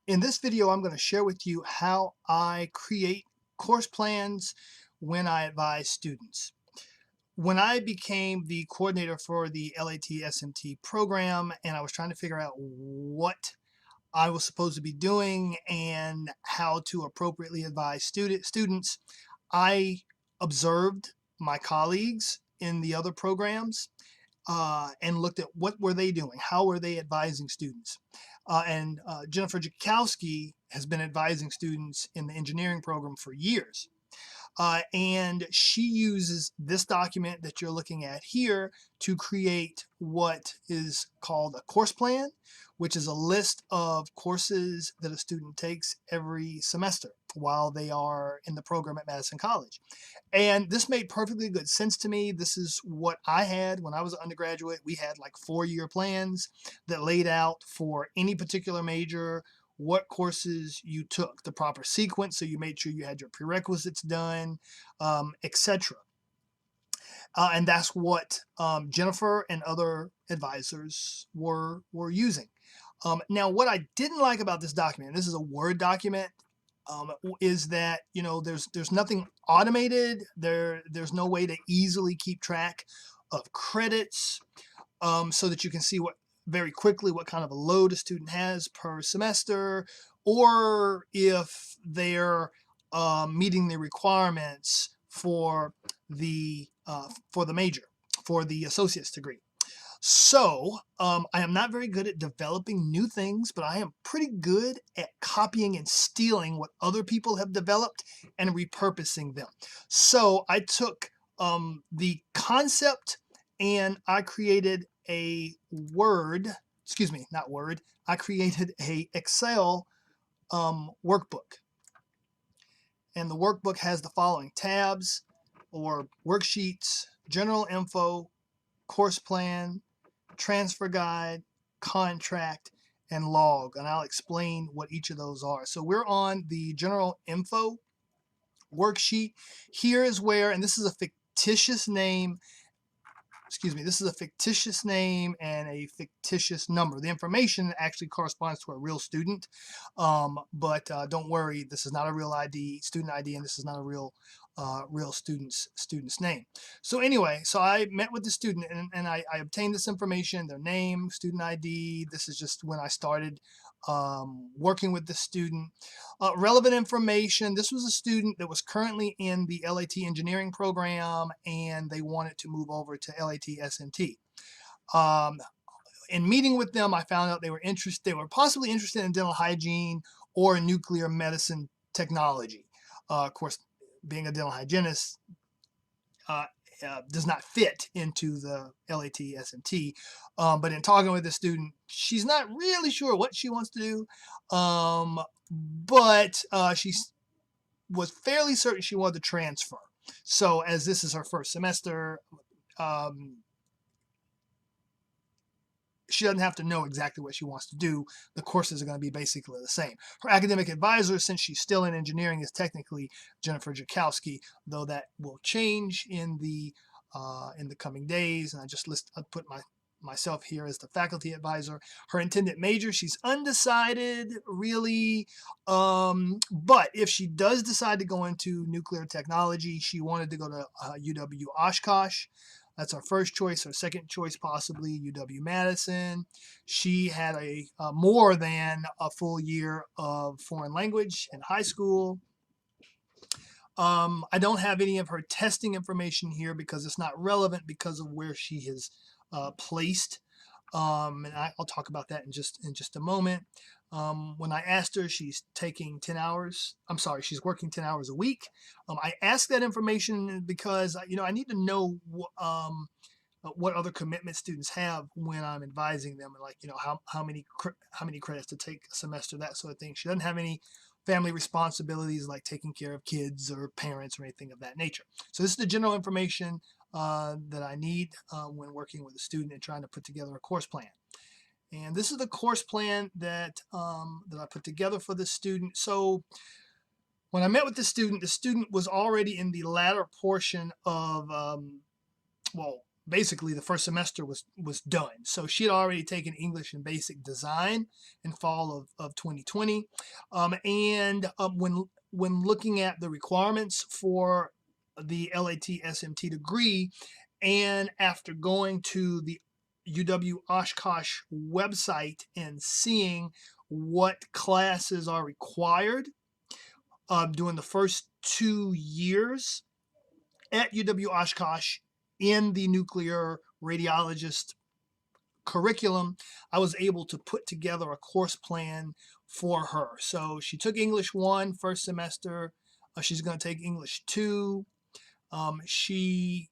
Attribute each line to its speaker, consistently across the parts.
Speaker 1: In this video, I'm going to share with you how I create course plans when I advise students. When I became the coordinator for the LAT SMT program and I was trying to figure out what I was supposed to be doing and how to appropriately advise students, I observed my colleagues in the other programs and looked at what were they doing, how were they advising students. And Jennifer Jakowski has been advising students in the engineering program for years. And she uses this document that you're looking at here to create what is called a course plan, which is a list of courses that a student takes every semester while they are in the program at Madison College. And this made perfectly good sense to me. This is what I had when I was an undergraduate. We had like 4-year plans that laid out for any particular major what courses you took, the proper sequence, so you made sure you had your prerequisites done, etc. And that's what Jennifer and other advisors were using. Now, what I didn't like about this document, this is a Word document, is that there's nothing automated. There's no way to easily keep track of credits, so that you can see very quickly what kind of a load a student has per semester, or if they're meeting the requirements for the major, for the associate's degree. So I am not very good at developing new things, but I am pretty good at copying and stealing what other people have developed and repurposing them. So I took the concept and I created a I created a Excel workbook. And the workbook has the following tabs or worksheets: general info, course plan, transfer guide, contract, and log. And I'll explain what each of those are. So we're on the general info worksheet. Here is where, and this is a fictitious name, this is a fictitious name and a fictitious number. The information actually corresponds to a real student, but don't worry, this is not a real student ID, and this is not a real student's name. So anyway, so I met with the student and I obtained this information: their name, student ID. This is just when I started working with the student. Relevant information: this was a student that was currently in the LAT engineering program and they wanted to move over to LAT SMT. In meeting with them, I found out they were possibly interested in dental hygiene or nuclear medicine technology. Of course, being a dental hygienist does not fit into the LAT SMT. But in talking with the student, she's not really sure what she wants to do, but she was fairly certain she wanted to transfer. So as this is her first semester, she doesn't have to know exactly what she wants to do. The courses are going to be basically the same. Her academic advisor, since she's still in engineering, is technically Jennifer Jakowski, though that will change in the coming days. And I put myself here as the faculty advisor. Her intended major, she's undecided really, but if she does decide to go into nuclear technology, she wanted to go to UW Oshkosh. That's our first choice. Our second choice, possibly UW-Madison. She had a more than a full year of foreign language in high school. I don't have any of her testing information here because it's not relevant because of where she is placed. And I'll talk about that in just a moment. When I asked her, she's taking 10 hours. I'm sorry, she's working 10 hours a week. I asked that information because I need to know what other commitments students have when I'm advising them, and how many credits to take a semester, that sort of thing. She doesn't have any family responsibilities like taking care of kids or parents or anything of that nature. So this is the general information that I need when working with a student and trying to put together a course plan. And this is the course plan that I put together for the student. So when I met with the student was already in the latter portion of, basically the first semester was done. So she had already taken English and Basic Design in fall of 2020. When looking at the requirements for the LAT SMT degree, and after going to the UW Oshkosh website and seeing what classes are required during the first 2 years at UW Oshkosh in the nuclear radiologist curriculum, I was able to put together a course plan for her. So she took English 1 first semester. She's going to take English 2. She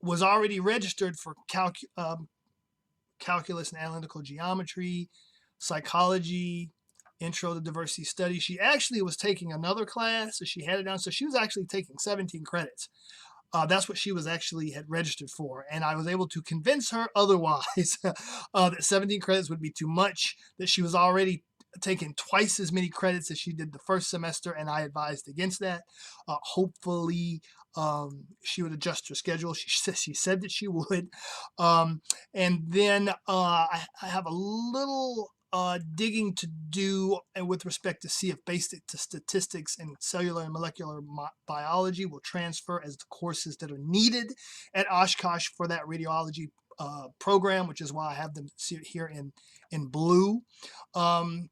Speaker 1: was already registered for calculus and analytical geometry, psychology, intro to diversity studies. She actually was taking another class, so she had it down. So she was actually taking 17 credits. That's what she was actually had registered for, and I was able to convince her otherwise that 17 credits would be too much, that she was already taking twice as many credits as she did the first semester, and I advised against that. Hopefully she would adjust her schedule. She said that she would. And then I have a little digging to do with respect to see if basic statistics and cellular and molecular biology will transfer as the courses that are needed at Oshkosh for that radiology program, which is why I have them here in blue. Then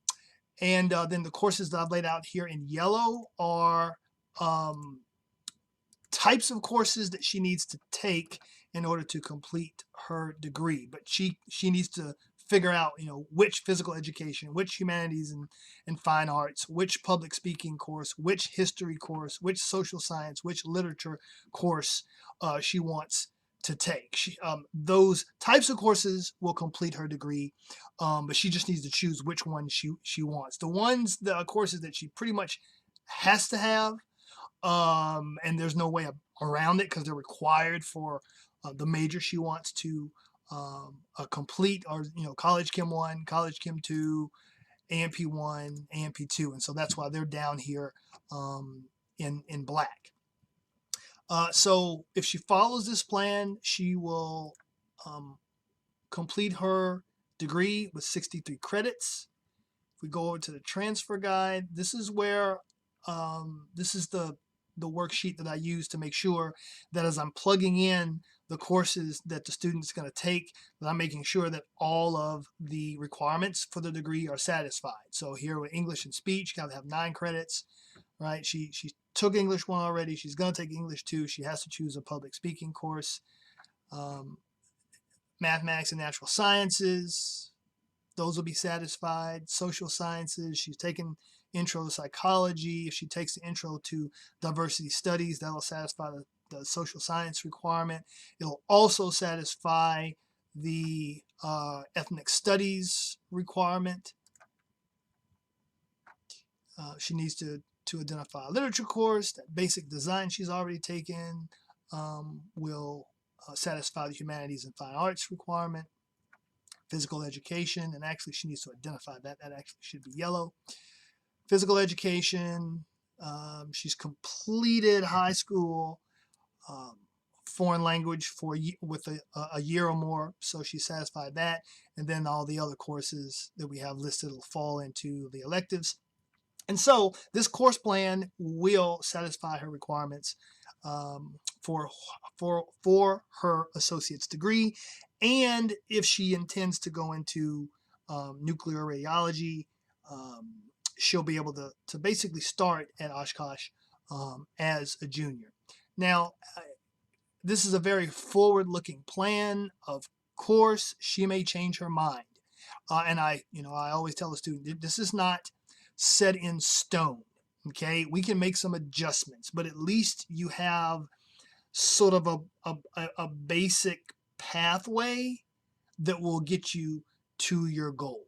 Speaker 1: the courses that I've laid out here in yellow are types of courses that she needs to take in order to complete her degree. But she needs to figure out, which physical education, which humanities and fine arts, which public speaking course, which history course, which social science, which literature course she wants to take. Those types of courses will complete her degree, but she just needs to choose which one she wants. The courses that she pretty much has to have, and there's no way around it because they're required for the major she wants to complete, or College Chem 1, College Chem 2, AMP 1, AMP 2, and so that's why they're down here in black. So if she follows this plan, she will complete her degree with 63 credits. If we go over to the transfer guide, this is where this is the worksheet that I use to make sure that as I'm plugging in the courses that the student's going to take, that I'm making sure that all of the requirements for the degree are satisfied. So here with English and speech, got to have 9 credits, right? She took English 1 already. She's going to take English 2. She has to choose a public speaking course. Mathematics and natural sciences, those will be satisfied. Social sciences, she's taken intro to psychology. If she takes the intro to diversity studies, that'll satisfy the social science requirement. It'll also satisfy the ethnic studies requirement. She needs to identify a literature course. That basic design she's already taken will satisfy the humanities and fine arts requirement. Physical education, and actually she needs to identify that actually should be yellow. Physical education, she's completed high school, foreign language with a year or more, so she satisfied that, and then all the other courses that we have listed will fall into the electives. And so this course plan will satisfy her requirements for her associate's degree. And if she intends to go into nuclear radiology, she'll be able to basically start at Oshkosh as a junior. Now, this is a very forward-looking plan. Of course, she may change her mind. And I always tell a student, this is not set in stone. Okay, we can make some adjustments, but at least you have sort of a basic pathway that will get you to your goal.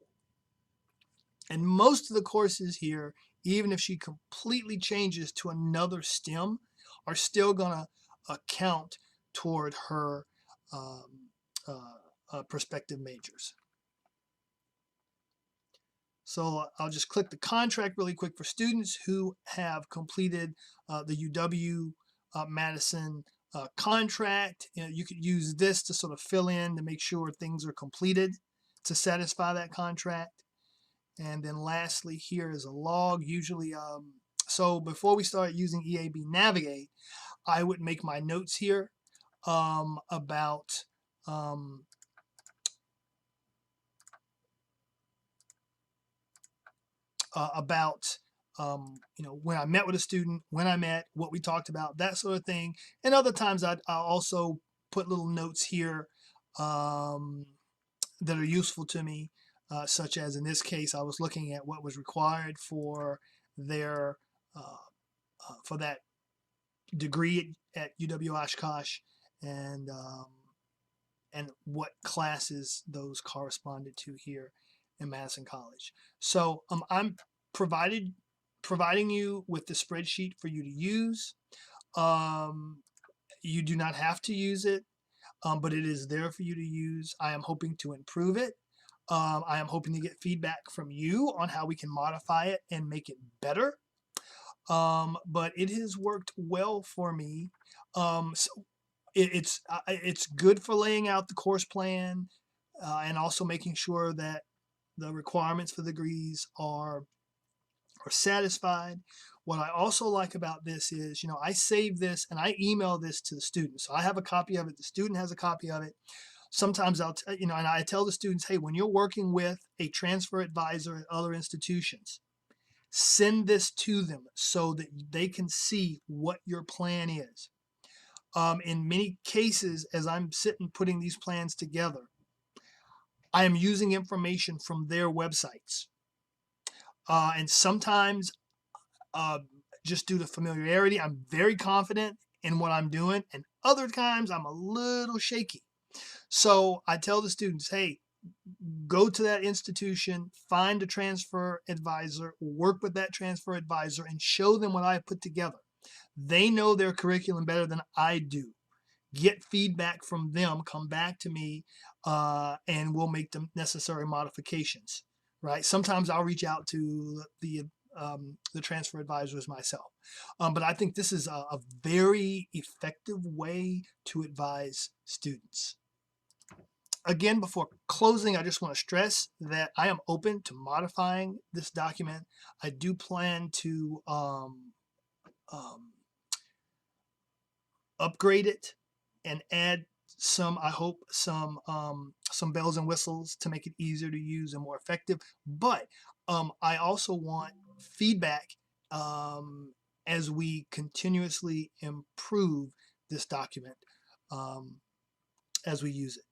Speaker 1: And most of the courses here, even if she completely changes to another STEM, are still going to count toward her prospective majors. So I'll just click the contract really quick for students who have completed the UW Madison contract. You could use this to sort of fill in to make sure things are completed to satisfy that contract. And then lastly, here is a log. Usually, so before we start using EAB Navigate, I would make my notes here about um, about when I met with a student, when I met, what we talked about, that sort of thing. And other times I'll also put little notes here that are useful to me, such as in this case, I was looking at what was required for their for that degree at UW Oshkosh, and what classes those corresponded to here in Madison College. So I'm providing you with the spreadsheet for you to use. You do not have to use it, but it is there for you to use. I am hoping to improve it. I am hoping to get feedback from you on how we can modify it and make it better. But it has worked well for me. So it's good for laying out the course plan and also making sure that the requirements for the degrees are satisfied. What I also like about this is, I save this and I email this to the student. So I have a copy of it. The student has a copy of it. Sometimes and I tell the students, hey, when you're working with a transfer advisor at other institutions, send this to them so that they can see what your plan is. In many cases, as I'm sitting putting these plans together, I am using information from their websites. And sometimes, just due to familiarity, I'm very confident in what I'm doing. And other times, I'm a little shaky. So I tell the students, hey, go to that institution, find a transfer advisor, work with that transfer advisor, and show them what I put together. They know their curriculum better than I do. Get feedback from them, come back to me, and we'll make the necessary modifications. Right? Sometimes I'll reach out to the transfer advisors myself. But I think this is a very effective way to advise students. Again, before closing, I just want to stress that I am open to modifying this document. I do plan to upgrade it and add I hope, some bells and whistles to make it easier to use and more effective. But I also want feedback as we continuously improve this document as we use it.